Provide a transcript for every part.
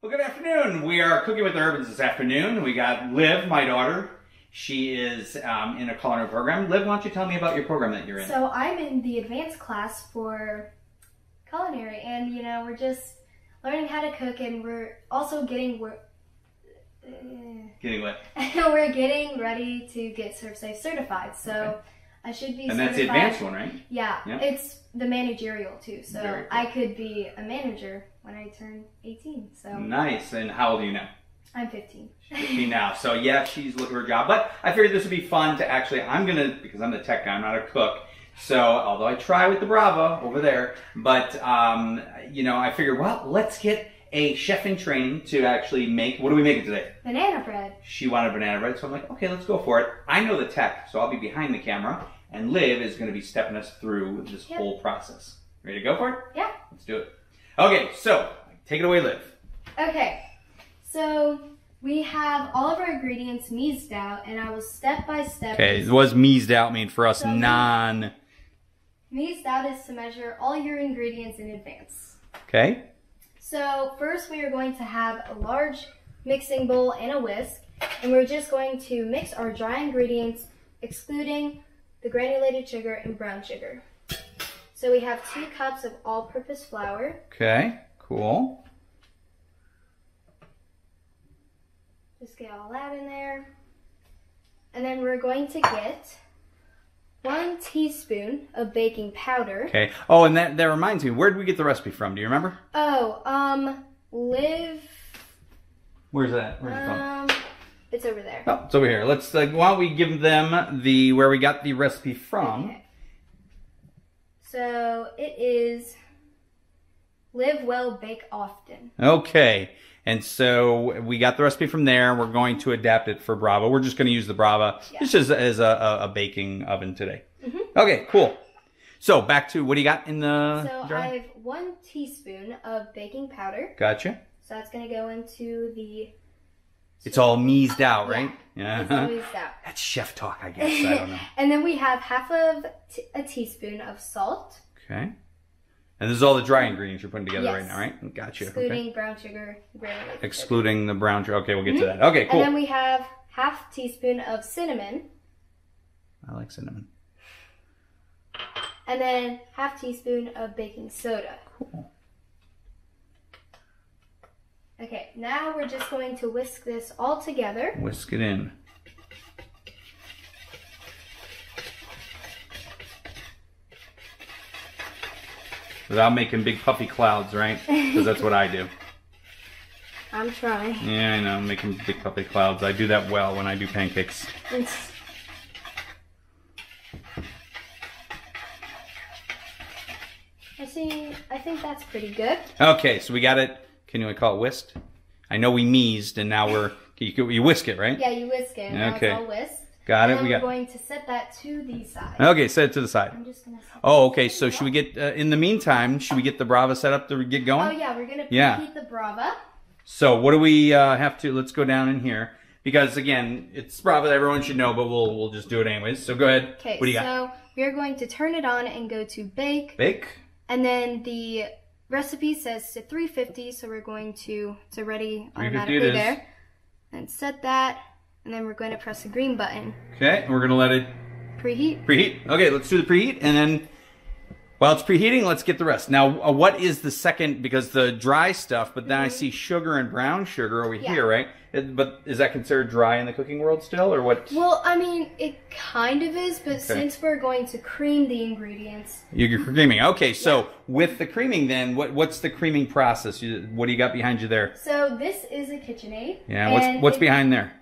Well, good afternoon. We are cooking with the Urbans this afternoon. We got Liv, my daughter. She is in a culinary program. Liv, why don't you tell me about your program that you're in? So I'm in the advanced class for culinary, and we're just learning how to cook, and we're also getting Getting what? we're getting ready to get Serve Safe certified. So okay. I should be. And certified. That's the advanced one, right? Yeah, it's the managerial too. So cool. I could be a manager when I turn 18. So nice. And how old are you now? I'm 15. She's 15 now. So yeah, she's looking for a job. But I figured this would be fun to actually, because I'm the tech guy, I'm not a cook. So, although I try with the Brava over there, but, I figured, well, let's get a chef in training to actually make, what are we making today? Banana bread. She wanted banana bread, so I'm like, okay, let's go for it. I know the tech, so I'll be behind the camera, and Liv is going to be stepping us through this whole process. Ready to go for it? Yeah. Let's do it. Okay, so, take it away, Liv. Okay, so we have all of our ingredients meased out, and I will step by step. Okay, what does meased out mean for us Meased out is to measure all your ingredients in advance. Okay. So first we are going to have a large mixing bowl and a whisk, and we're just going to mix our dry ingredients, excluding the granulated sugar and brown sugar. So we have 2 cups of all-purpose flour. Okay, cool. Just get all that in there. And then we're going to get 1 teaspoon of baking powder. Okay. Oh, and that reminds me, where did we get the recipe from? Do you remember? Oh, Liv. Where's that? Where's it from? It's over there. Oh, it's over here. Let's, why don't we give them where we got the recipe from. Okay. So, it is Live Well, Bake Often. Okay. And so we got the recipe from there. We're going to adapt it for Brava. We're just going to use the Brava just as a baking oven today. Mm-hmm. Okay, cool. So back to, what do you got in the jar? I have 1 teaspoon of baking powder. Gotcha. So that's going to go into the... It's all meased out, right? Yeah. It's all meased out. That's chef talk, I guess. I don't know. And then we have half of a teaspoon of salt. Okay. And this is all the dry ingredients you're putting together right now, right? Gotcha. Excluding brown sugar, granulated Excluding the brown sugar. Okay, we'll get to that. Okay, cool. And then we have half teaspoon of cinnamon. I like cinnamon. And then half teaspoon of baking soda. Cool. Okay, now we're just going to whisk this all together. Whisk it in. Without making big puffy clouds, right? Because that's what I do. I'm trying. Yeah, I know, making big puffy clouds. I do that well when I do pancakes. I think that's pretty good. Okay, so we got it. Can you call it whisked? I know we meased, and now you whisk it, right? Yeah, you whisk it. Now okay. It's all whisked. Got it. We're going to set that to the side. Okay, set it to the side. I'm just gonna set okay. So should we get in the meantime? Should we get the Brava set up to get going? Oh yeah, we're gonna preheat the Brava. So what do we have to? Let's go down in here because again, it's Brava. Everyone should know, but we'll just do it anyways. So go ahead. Okay. What do you got? So we're going to turn it on and go to bake. Bake. And then the recipe says to 350, so we're going to it's already automatically there. And set that. And then we're going to press the green button. Okay, we're going to let it preheat. Preheat. Okay, let's do the preheat, and then while it's preheating, let's get the rest. Now, what is the second? Because the dry stuff, but then I see sugar and brown sugar over here, right? But is that considered dry in the cooking world still, or what? Well, I mean, it kind of is, but since we're going to cream the ingredients, you're creaming. Okay, so with the creaming, then what's the creaming process? What do you got behind you there? So this is a KitchenAid. Yeah. What's behind there?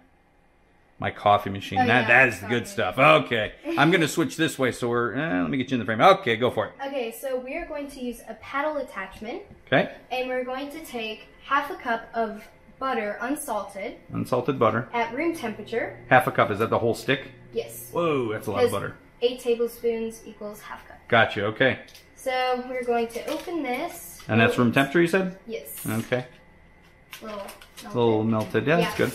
My coffee machine. Oh, that is the good stuff. Okay. I'm going to switch this way, so let me get you in the frame. Okay, go for it. Okay, so we are going to use a paddle attachment. Okay. And we're going to take half a cup of butter, unsalted. Unsalted butter. At room temperature. Half a cup. Is that the whole stick? Yes. Whoa, that's a lot of butter. 8 tablespoons equals half cup. Gotcha, okay. So we're going to open this. And that's room temperature, you said? Yes. Okay. A little melted. Yeah, that's good.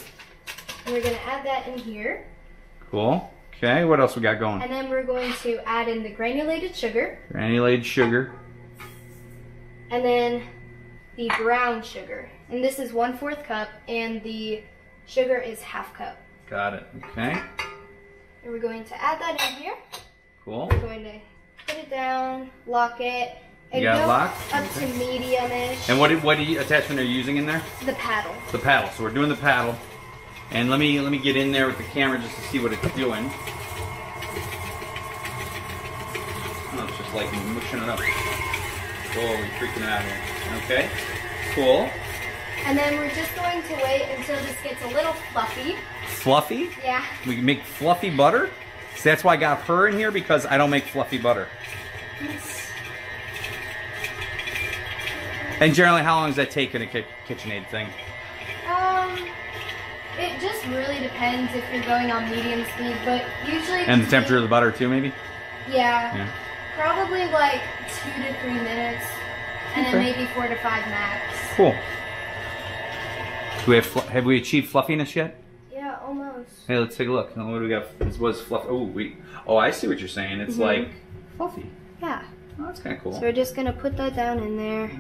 And we're going to add that in here. Cool. Okay, what else we got going? And then we're going to add in the granulated sugar. Granulated sugar. And then the brown sugar. And this is 1/4 cup, and the sugar is 1/2 cup. Got it. Okay. And we're going to add that in here. Cool. We're going to put it down, lock it, and You got it go locked? up to medium-ish. And what attachment are you using in there? The paddle. The paddle. So we're doing the paddle. And let me get in there with the camera just to see what it's doing. Oh, it's just like mushing it up. Whoa, we're freaking out here. Okay. Cool. And then we're just going to wait until this gets a little fluffy. Fluffy? Yeah. We can make fluffy butter? So that's why I got her in here, because I don't make fluffy butter. Yes. And generally, how long does that take in a KitchenAid thing? It just really depends if you're going on medium speed, but usually... And the temperature of the butter too, maybe? Yeah. Probably like 2 to 3 minutes, and then maybe 4 to 5 max. Cool. Do we have we achieved fluffiness yet? Yeah, almost. Hey, let's take a look. What do we got? This was fluff. Oh, I see what you're saying. It's like fluffy. Yeah. Oh, that's kind of cool. So we're just gonna put that down in there.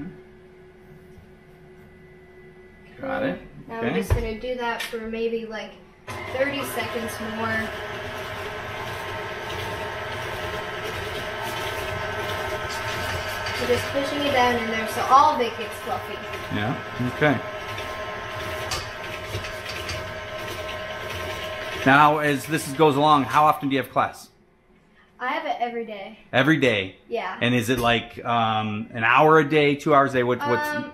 Got it. Now we're just gonna do that for maybe like 30 seconds more. We're just pushing it down in there so all of it gets fluffy. Yeah. Okay. Now, as this goes along, how often do you have class? I have it every day. Every day. Yeah. And is it like an hour a day, 2 hours a day? What's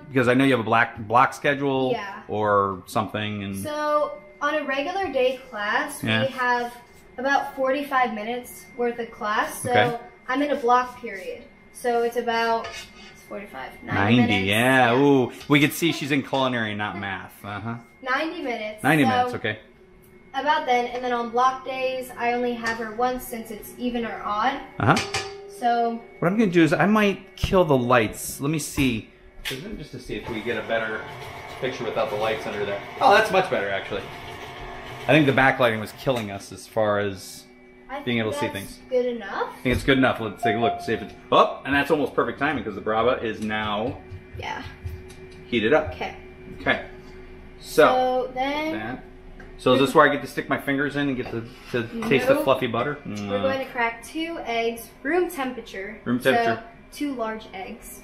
because I know you have a block schedule. Yeah. Or something. And so on a regular day class, we have about 45 minutes worth of class. So I'm in a block period. So it's about 90 minutes. Yeah. Ooh, we could see she's in culinary, not math. 90 minutes. 90 minutes. Okay. About then, and then on block days, I only have her once since it's even or odd. So what I'm gonna do is I might kill the lights. Let me see, just to see if we get a better picture without the lights under there. Oh, that's much better actually. I think the backlighting was killing us as far as being able to see things. Good enough. I think it's good enough. Let's take a look, see if it's up, and that's almost perfect timing because the Brava is now heated up. Okay. Okay. So then. So is this where I get to stick my fingers in and get to taste the fluffy butter? We're going to crack 2 eggs, room temperature. Room temperature. So 2 large eggs.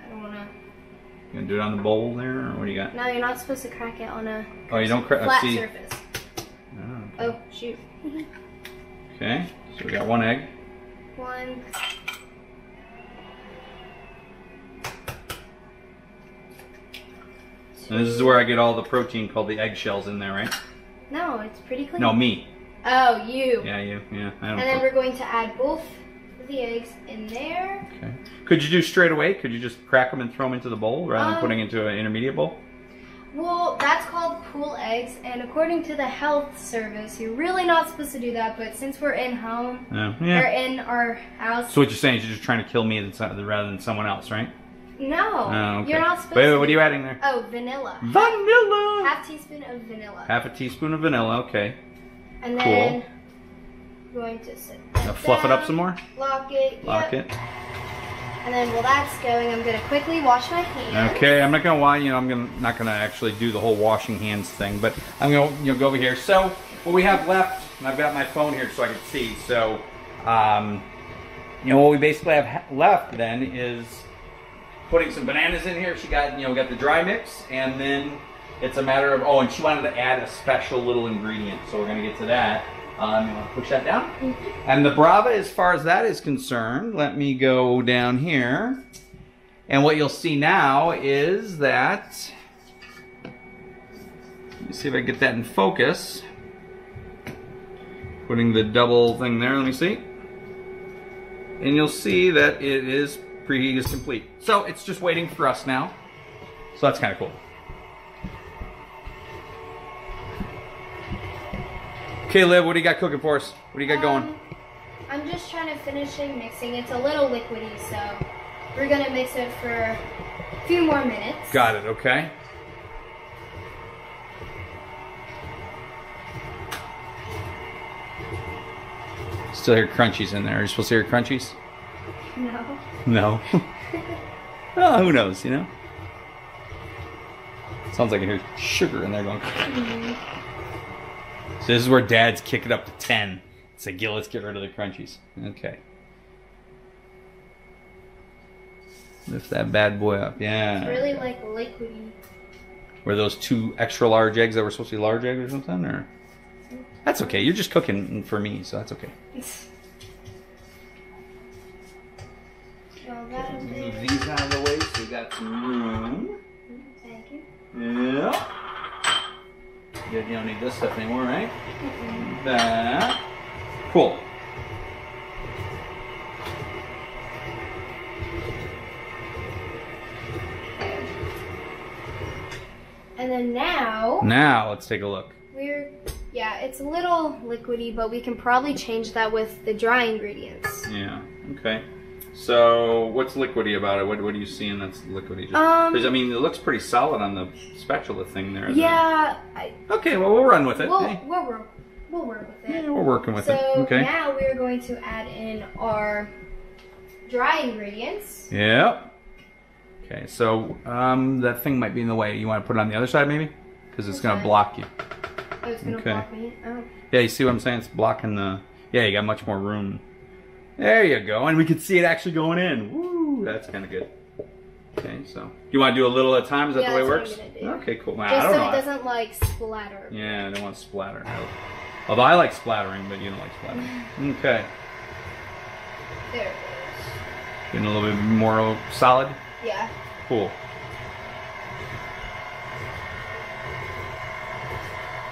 I don't want to... You gonna do it on the bowl there, or what do you got? No, you're not supposed to crack it on a you don't crack flat surface. Oh, shoot. Okay, so we got 1 egg. 1. And this is where I get all the protein called the eggshells in there, right? No, it's pretty clean. No, me. Oh, you. Yeah, you. Yeah, I don't. And then we're going to add both of the eggs in there. Okay. Could you do straight away? Could you just crack them and throw them into the bowl rather than putting into an intermediate bowl? Well, that's called pool eggs, and according to the health service, you're really not supposed to do that. But since we're in home, or in our house, so what you're saying is you're just trying to kill me rather than someone else, right? No, you're not supposed to. Wait, what are you adding there? Oh, vanilla. Vanilla! Half teaspoon of vanilla. Half a teaspoon of vanilla, okay. And then we're going to sit that fluff it up some more? Lock it. Lock it. And then while that's going, I'm going to quickly wash my hands. Okay, I'm not going to not going to actually do the whole washing hands thing, but I'm going to go over here. So, what we have left, and I've got my phone here so I can see. So, what we basically have left then is putting some bananas in here. She got, got the dry mix, and then it's a matter of, and she wanted to add a special little ingredient, so we're going to get to that. You want to push that down? And the Brava, as far as that is concerned, let me go down here. And what you'll see now is that, let me see if I can get that in focus. Putting the double thing there, let me see. And you'll see that it is preheat is complete. So it's just waiting for us now. So that's kind of cool. Okay, Liv, what do you got cooking for us? What do you got going? I'm just trying to finish mixing. It's a little liquidy, so we're going to mix it for a few more minutes. Got it, okay. Still hear crunchies in there. Are you supposed to hear crunchies? No. No? Well, who knows, Sounds like I hear sugar in there going. So this is where Dad's kick it up to 10. It's like, yeah, let's get rid of the crunchies. Okay. Lift that bad boy up, yeah. It's really like liquidy. Were those 2 extra large eggs that were supposed to be large eggs or something? Or that's okay. You're just cooking for me, so that's okay. Well, that'll Move these out of the way so we got some room. Thank you. Yeah. You don't need this stuff anymore, right? That. Cool. And then now Let's take a look. Yeah, it's a little liquidy, but we can probably change that with the dry ingredients. Yeah, okay. So, what's liquidy about it? What are you seeing that's liquidy? Because, I mean, it looks pretty solid on the spatula thing there. Yeah. Okay, well, we'll run with it. We'll work with it. Yeah, we're working with it. So, Okay. now we're going to add in our dry ingredients. Yep. Okay, so that thing might be in the way. You want to put it on the other side, maybe? Because it's going to block you. Oh, it's going to block me? Oh. Yeah, you see what I'm saying? It's blocking the... Yeah, you got much more room. There you go. And we can see it actually going in. Woo! That's kind of good. Okay, so... You want to do a little at a time? Is that the way it works? That's what I'm gonna do. Okay, cool. Just so it doesn't, like, splatter. Yeah, I don't want to splatter. Although I like splattering, but you don't like splattering. Okay. There it goes. Getting a little bit more solid? Yeah. Cool.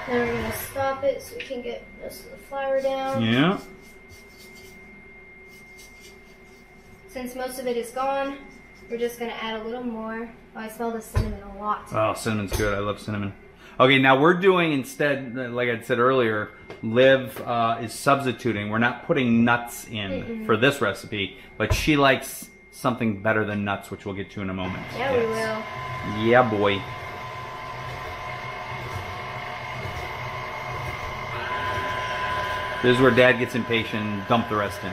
Then we're going to stop it so we can get most of the flour down. Yeah. Since most of it is gone, we're just going to add a little more. Oh, I smell the cinnamon a lot. Oh, cinnamon's good. I love cinnamon. Okay, now we're doing instead, like I said earlier, Liv is substituting. We're not putting nuts in for this recipe, but she likes something better than nuts, which we'll get to in a moment. Yeah, we will. Yeah, boy. This is where Dad gets impatient and dump the rest in.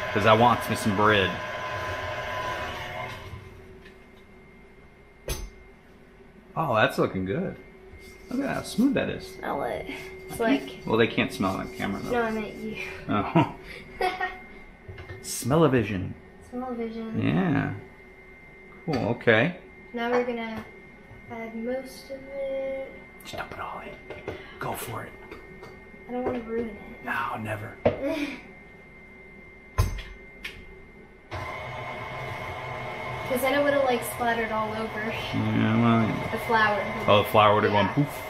Because I want me some bread. Oh, that's looking good. Look at how smooth that is. Smell it. It's like... Well, they can't smell it on camera, though. No, I meant you. Oh. Smell-o-vision. Smell-o-vision. Yeah. Cool, okay. Now we're going to add most of it. Just dump it all in. Go for it. I don't want to ruin it. No, never. Because then it would have like splattered all over Yeah, well, the flour. oh, the flour would have Yeah. gone poof.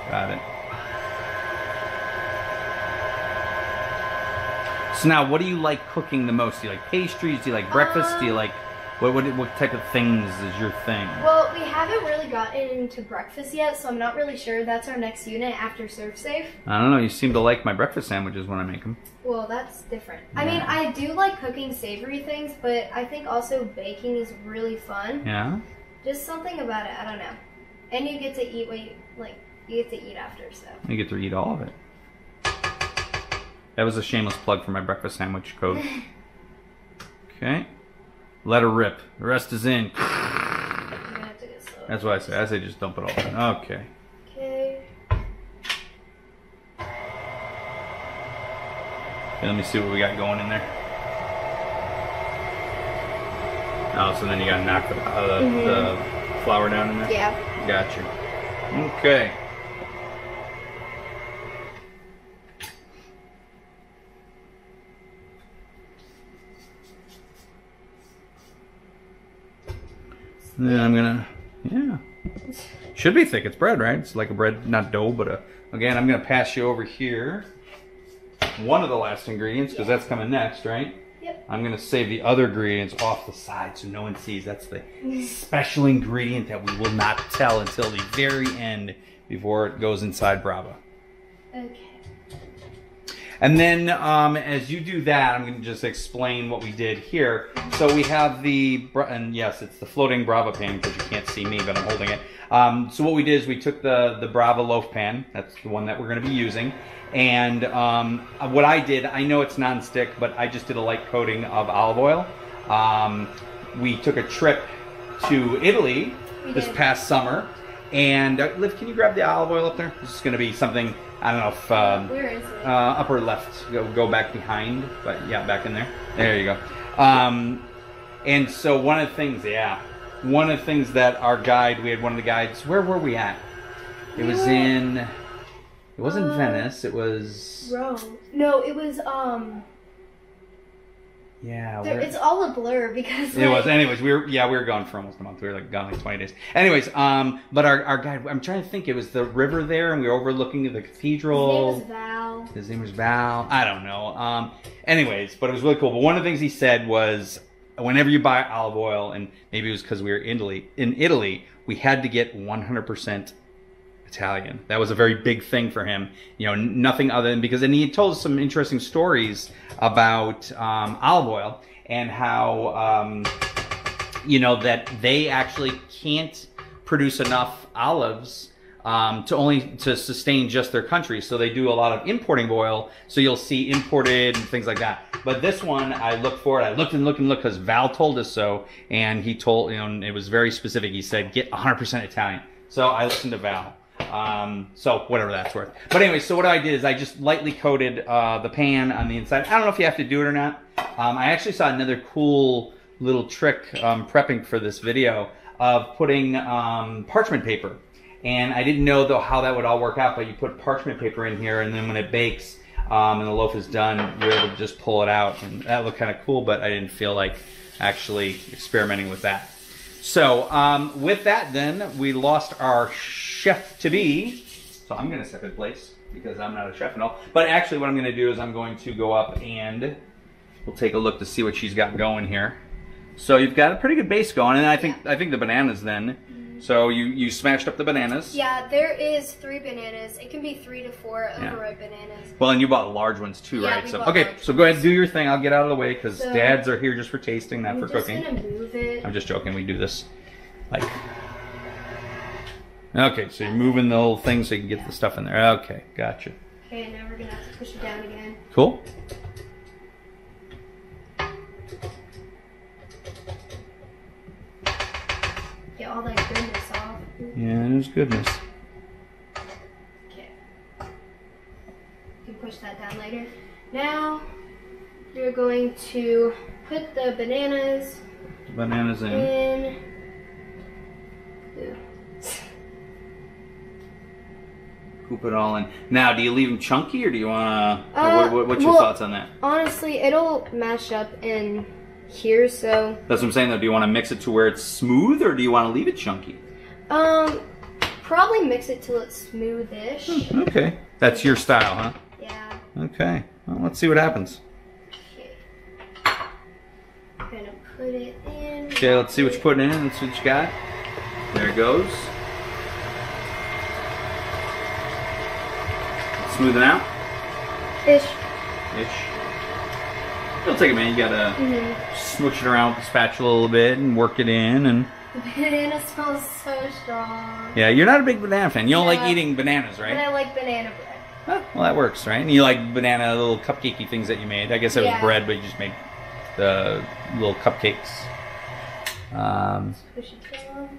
Got it. So now, what do you like cooking the most? Do you like pastries? Do you like breakfast? Do you like... What type of things is your thing? Well, we haven't really gotten into breakfast yet, so I'm not really sure. That's our next unit after Serve Safe. I don't know. You seem to like my breakfast sandwiches when I make them. Well, that's different. Yeah. I mean, I do like cooking savory things, but I think also baking is really fun. Yeah? Just something about it. I don't know. And you get to eat what you get to eat after, so. You get to eat all of it. That was a shameless plug for my breakfast sandwich code. Okay. Let her rip. The rest is in. That's what I say. I say just dump it all in. Okay. Okay. Okay, let me see what we got going in there. Oh, so then you gotta knock the flour down in there? Yeah. Gotcha. Okay. Then I'm gonna, yeah. Should be thick. It's bread, right? It's like a bread, not dough, but again, I'm gonna pass you over here one of the last ingredients because that's coming next, right? Yep. I'm gonna save the other ingredients off the side so no one sees. That's the special ingredient that we will not tell until the very end before it goes inside Brava. Okay. And then as you do that, I'm going to just explain what we did here. So we have and yes, it's the floating Brava pan because you can't see me, but I'm holding it. So what we did is we took the Brava loaf pan. That's the one that we're going to be using. And what I did, I know it's nonstick, but I just did a light coating of olive oil. We took a trip to Italy this past summer. And Liv, can you grab the olive oil up there? This is going to be something, I don't know if... where is it? Upper left. Go back behind. But yeah, back in there. There you go. And so one of the things, one of the things that our guide, we had one of the guides, where were we at? It was in... It wasn't Venice, it was... Rome. No, it was, Yeah, it's all a blur because it was. Anyways, we were gone for almost a month. We were like gone like 20 days. Anyways, but our guide, I'm trying to think. It was the river there, and we were overlooking the cathedral. His name was Val. His name was Val. I don't know. Anyways, but it was really cool. But one of the things he said was, whenever you buy olive oil, and maybe it was because we were in Italy, we had to get 100% Italian. That was a very big thing for him. You know, nothing other than because, and he told us some interesting stories about olive oil and how you know, that they actually can't produce enough olives to sustain just their country. So they do a lot of importing oil. So you'll see imported and things like that. But this one, I looked for it. I looked and looked and looked because Val told us so, and he told, you know, and it was very specific. He said get 100% Italian. So I listened to Val. So whatever that's worth. But anyway, so what I did is I just lightly coated the pan on the inside. I don't know if you have to do it or not. I actually saw another cool little trick prepping for this video of putting parchment paper. And I didn't know though how that would all work out, but you put parchment paper in here, and then when it bakes and the loaf is done, you're able to just pull it out. And that looked kind of cool, but I didn't feel like actually experimenting with that. So with that then, we lost our chef-to-be. So I'm going to step in place because I'm not a chef and all. But actually what I'm going to do is I'm going to go up and we'll take a look to see what she's got going here. So you've got a pretty good base going, and I think the bananas then. So you smashed up the bananas. Yeah, there is 3 bananas. It can be 3 to 4 overripe bananas. Well, and you bought large ones too, yeah, right? So okay, so go ahead and do your thing. I'll get out of the way because dads are here just for tasting, not for cooking. I'm just gonna move it. I'm just joking. We do this like. Okay, so you're moving the whole thing so you can get the stuff in there. Okay, gotcha. Okay, now we're gonna have to push it down again. Cool. Get all that goodness off. Yeah, there's goodness. Okay. You can push that down later. Now, you're going to put the bananas in. Scoop it all in. Now, do you leave them chunky, or do you want to... what's your thoughts on that? Honestly, it'll mash up in here, so... That's what I'm saying, though. Do you want to mix it to where it's smooth, or do you want to leave it chunky? Probably mix it till it's smoothish. Okay. That's your style, huh? Yeah. Okay. Well, let's see what happens. Okay. I'm gonna put it in. Okay, let's see what you're putting in. Let's see what you got. There it goes. Smoothing out? Ish. It'll take a minute. You gotta smoosh it around with the spatula a little bit and work it in. And the banana smells so strong. yeah, you're not a big banana fan. You don't like eating bananas, right? But I like banana bread. Well, that works, right? And you like banana little cupcakey things that you made. I guess it was bread, but you just made the little cupcakes. Push it down.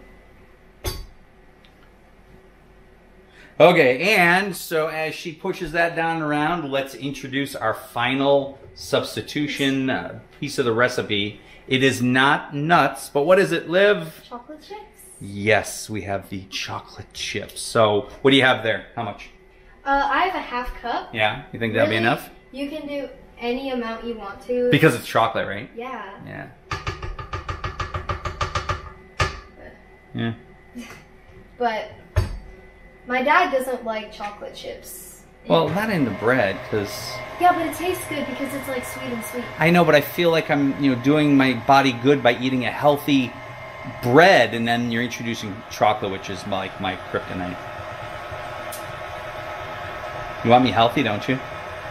Okay, and so as she pushes that down and around, let's introduce our final substitution piece of the recipe. It is not nuts, but what is it, Liv? Chocolate chips? Yes, we have the chocolate chips. So what do you have there? How much? I have a half cup. Yeah, you think that'll be enough? You can do any amount you want to. Because it's chocolate, right? Yeah. Yeah. Yeah. But my dad doesn't like chocolate chips. Well, not in the bread, because... Yeah, but it tastes good because it's like sweet and sweet. I know, but I feel like I'm, you know, doing my body good by eating a healthy bread, and then you're introducing chocolate, which is like my kryptonite. You want me healthy, don't you?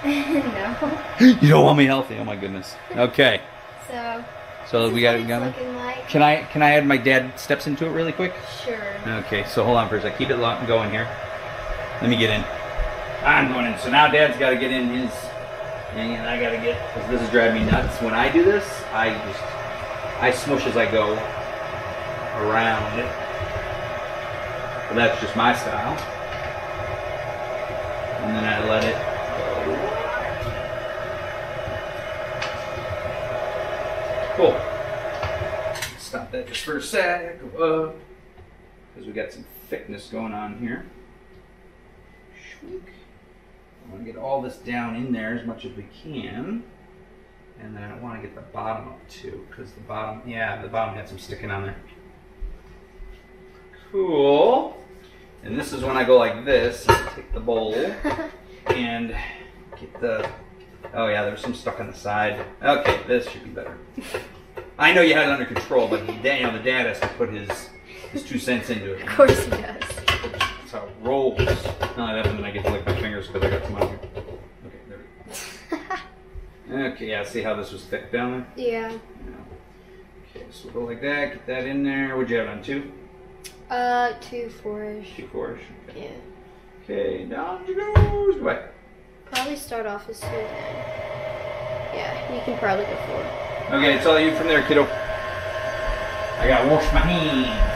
No. You don't want me healthy? Oh my goodness. Okay. So we got it. Like. Can I add my dad steps into it really quick? Sure. Okay, so hold on for a sec. Keep it going here. Let me get in. I'm going in. So now Dad's got to get in his thing, and I got to get, because this is driving me nuts. When I do this, I smush as I go. around it. But that's just my style. And then I let it go. Cool. Stop that just for a sec. Go up. Because we got some thickness going on here. I want to get all this down in there as much as we can. And then I want to get the bottom up too. Because the bottom, yeah, the bottom had some sticking on there. Cool. And this is when I go like this, take the bowl and get the, oh yeah, there's some stuck on the side. Okay, this should be better. I know you had it under control, but the dad has to put his 2 cents into it. Of course he does. That's how it rolls. Not like that, and then I get to lick my fingers because I got some on here. Okay, there we go. Okay, yeah, see how this was thick down there? Yeah. Okay, so we'll go like that, get that in there. What'd you have it on, 2? 2 4-ish. 2 4-ish. Okay. Yeah. Okay, down she goes. Goodbye. Probably start off as 2 then. Yeah, you can probably go 4. Okay, it's all you from there, kiddo. I gotta wash my hands.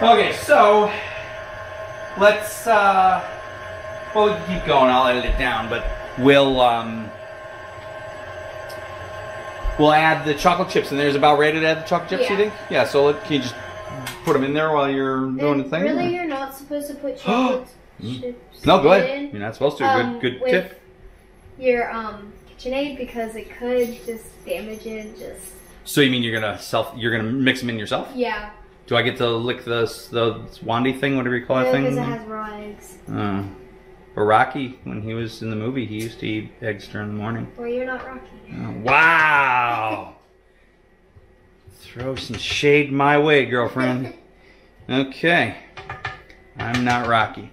Okay, so let's well, we can keep going. I'll edit it down, but we'll add the chocolate chips, and there's about ready to add the chocolate chips. You think? Yeah. So can you just put them in there while you're doing the thing? Really, you're not supposed to put chocolate chips. No, go ahead. You're not supposed to. Good tip. Your KitchenAid, because it could just damage it. So you mean you're gonna mix them in yourself? Yeah. Do I get to lick the Wandy thing, whatever you call that thing? Because it has raw eggs. But Rocky, when he was in the movie, he used to eat eggs during the morning. Well, you're not Rocky. Wow! Throw some shade my way, girlfriend. Okay. I'm not Rocky.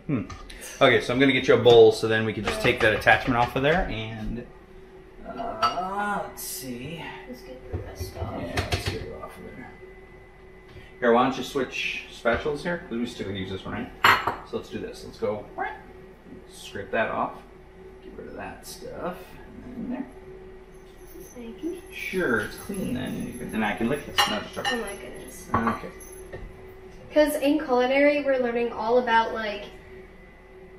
Okay, so I'm going to get you a bowl so then we can just take that attachment off of there and... let's see. Let's get the rest off. Yeah, let's get it off of there. Here, why don't you switch spatulas here? Because we still going to use this one, right? So let's do this. Let's go... Scrape that off. Get rid of that stuff. And then there. Thank you. Sure, it's clean then. Then I can lick this. No, just oh my goodness. Okay. Because in culinary, we're learning all about, like...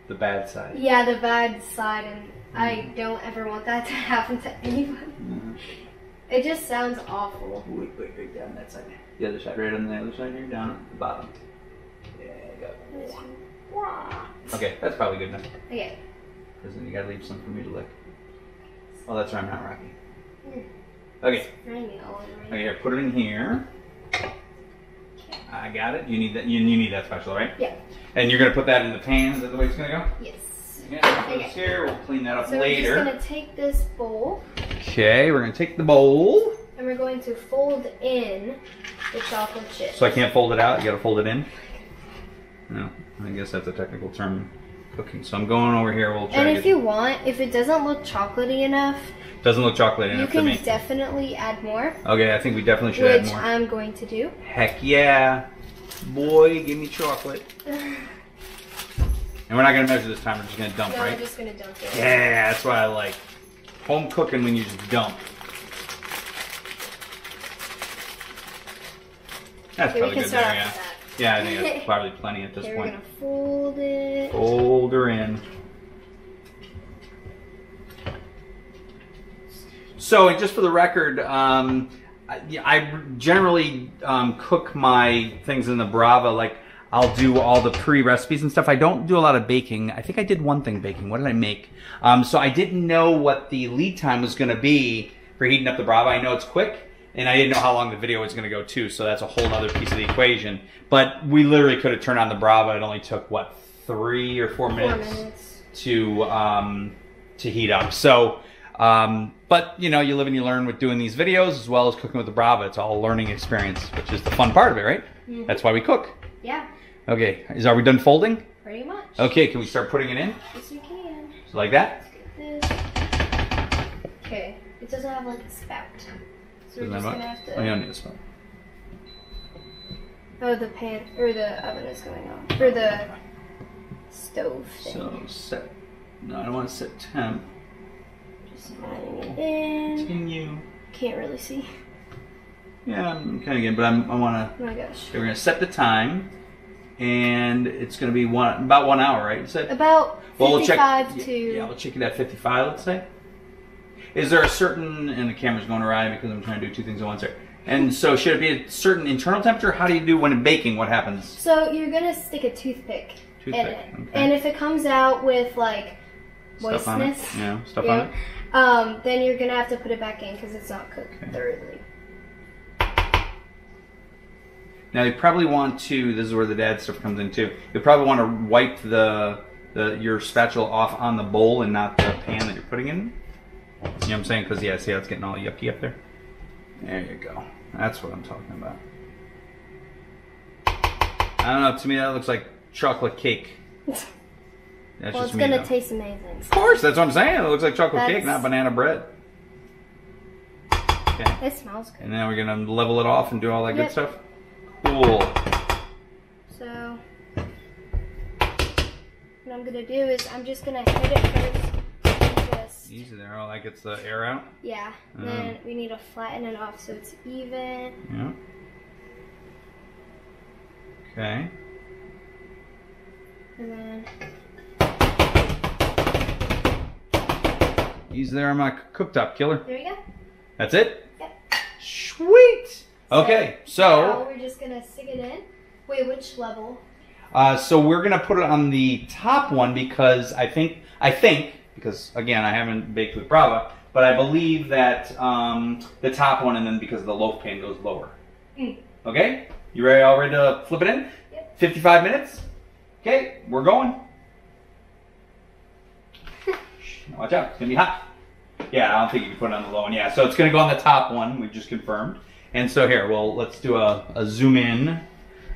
The bad side. Yeah, the bad side, and I don't ever want that to happen to anyone. It just sounds awful. Wait, down that side. The other side, right on the other side here, down at the bottom. Yeah, you got it. Okay, that's probably good enough. Okay. Because then you gotta leave some for me to lick. Oh, that's right, I'm not Rocky. Okay. Okay, here, put it in here. I got it. You need that. You need that spatula, right? Yeah. And you're gonna put that in the pan. Is that the way it's gonna go? Yes. Yeah. Put this here. We'll clean that up later. We're just gonna take this bowl. Okay, we're gonna take the bowl. And we're going to fold in the chocolate chips. So I can't fold it out. You gotta fold it in. No, I guess that's a technical term, cooking. So I'm going over here. We'll try. And if you want, if it doesn't look chocolatey enough, doesn't look chocolatey enough to me. You can definitely add more. Okay, I think we definitely should add more. Which I'm going to do. Heck yeah, boy, give me chocolate. And we're not gonna measure this time. We're just gonna dump, right? We're just gonna dump it. Yeah, that's what I like. Home cooking when you just dump. That's probably good there, yeah. Yeah, I think that's probably plenty at this point. We're gonna fold it. Fold her in. So, just for the record, I generally cook my things in the Brava. Like, I'll do all the pre-recipes and stuff. I don't do a lot of baking. I think I did one thing baking. What did I make? So I didn't know what the lead time was going to be for heating up the Brava. I know it's quick. And I didn't know how long the video was going to go too, so that's a whole other piece of the equation. But we literally could have turned on the Brava. It only took, what, 3 or 4 minutes to heat up. So, but you know, you live and you learn with doing these videos as well as cooking with the Brava. It's all a learning experience, which is the fun part of it, right? Mm-hmm. That's why we cook. Yeah. Okay, are we done folding? Pretty much. Okay, can we start putting it in? Yes, we can. So like that? Let's get this. Okay, it doesn't have like a spout. So we're just gonna have to... Oh, you don't need a spoon. Oh, the pan, or the oven is going on. Or the stove thing. So set, no, I don't want to set temp. Just adding it in. Continue. Can't really see. Yeah, I'm kind of getting, but I want to. Oh my gosh. We're going to set the time, and it's going to be about 1 hour, right? You said about 55 we'll check, to. Yeah, we'll check it at 55. Let's say. Is there a certain, and the camera's going awry because I'm trying to do two things at once here. And so should it be a certain internal temperature? How do you do when baking? What happens? So you're going to stick a toothpick in it. Okay. And if it comes out with like Stuff on it? moistness, Yeah, stuff yeah, on it? then you're going to have to put it back in because it's not cooked thoroughly. Now you probably want to, this is where the dad stuff comes in too, you probably want to wipe your spatula off on the bowl and not the pan that you're putting in. You know what I'm saying? Because yeah, see how it's getting all yucky up there? There you go. That's what I'm talking about. I don't know, to me that looks like chocolate cake. That's Well, it's going to taste amazing. Of course, that's what I'm saying. It looks like chocolate cake, not banana bread. Okay. It smells good. And then we're going to level it off and do all that Yep. good stuff? Cool. So, what I'm going to do is I'm just going to hit it first. And just, Easy there. Oh, that gets the air out? yeah. Then we need to flatten it off so it's even. Yeah. Okay. And then. Easy there on my cooktop, killer. There you go. That's it? Yep. Sweet! Okay, Now so we're just going to stick it in. Wait, which level? so we're gonna put it on the top one because I think because again I haven't baked with Brava, but I believe that the top one and then because the loaf pan goes lower. Okay, you ready? All ready to flip it in? Yep. 55 minutes. Okay, we're going. Watch out, it's gonna be hot. Yeah, I don't think you can put it on the low one. Yeah, so it's gonna go on the top one. We just confirmed. And so here, well, let's do a zoom in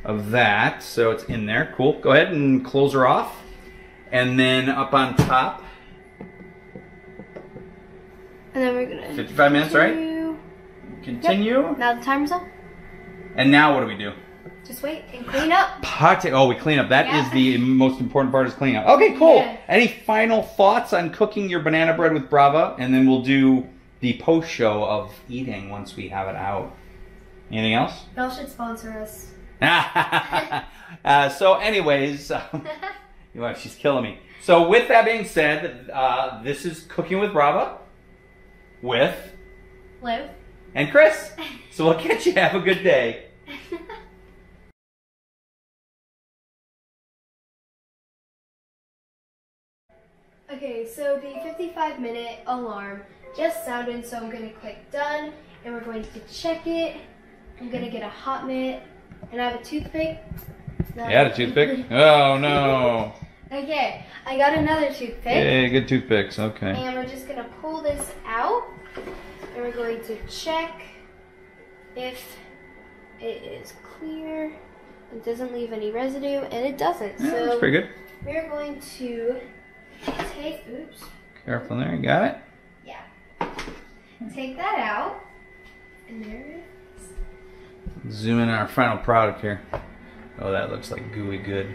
of that. So it's in there. Cool. Go ahead and close her off. And then up on top. And then we're gonna 55 minutes, right? Continue. Yep. Now the timer's up. And now what do we do? Just wait and clean up. Oh, we clean up. That is the most important part, is cleaning up. Okay, cool. Yeah. Any final thoughts on cooking your banana bread with Brava? And then we'll do the post show of eating once we have it out. Anything else? Y'all should sponsor us. So anyways, she's killing me. So with that being said, this is Cooking with Brava with Liv and Chris. So we'll catch you. Have a good day. Okay, so the 55-minute alarm just sounded, so I'm going to click done, and we're going to check it. I'm going to get a hot mitt, and I have a toothpick. You had a toothpick? Oh, no. Okay, I got another toothpick. Hey, good toothpicks, okay. And we're just going to pull this out, and we're going to check if it is clear. It doesn't leave any residue, and it doesn't. Yeah, so that's pretty good. We're going to take, oops. Careful there, you got it? Yeah. Take that out, and there it is. Zoom in on our final product here. Oh, that looks like gooey good.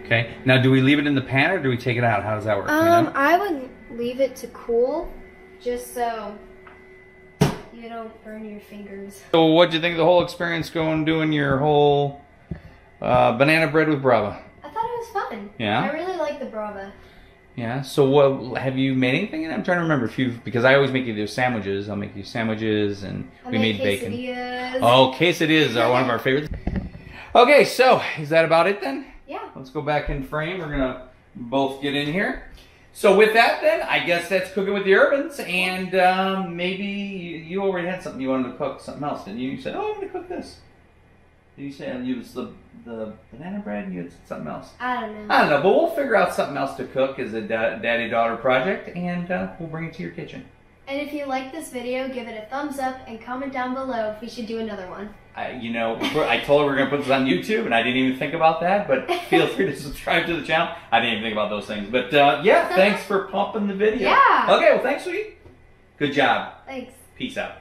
Okay, now do we leave it in the pan or do we take it out? How does that work? I would leave it to cool, just so you don't burn your fingers. So what'd you think of the whole experience doing your whole banana bread with Brava? I thought it was fun. Yeah? I really like the Brava. Yeah, so what, have you made anything? I'm trying to remember because I always make you do sandwiches. I'll make you sandwiches and we made bacon. Oh, quesadillas are one of our favorites. Okay, so is that about it then? Yeah. Let's go back in frame. We're gonna both get in here. So with that then, I guess that's Cooking with the Urbans, and maybe you already had something you wanted to cook, something else, didn't you? You said, oh, I'm gonna cook this. Did you say you used the banana bread and you had something else? I don't know. I don't know, but we'll figure out something else to cook as a daddy-daughter project, and we'll bring it to your kitchen. And if you like this video, give it a thumbs up and comment down below if we should do another one. You know, I told her we're going to put this on YouTube, and I didn't even think about that, but feel free to subscribe to the channel. I didn't even think about those things. But, yeah, thanks for pumping the video. Yeah. Okay, well, thanks, sweetie. Good job. Thanks. Peace out.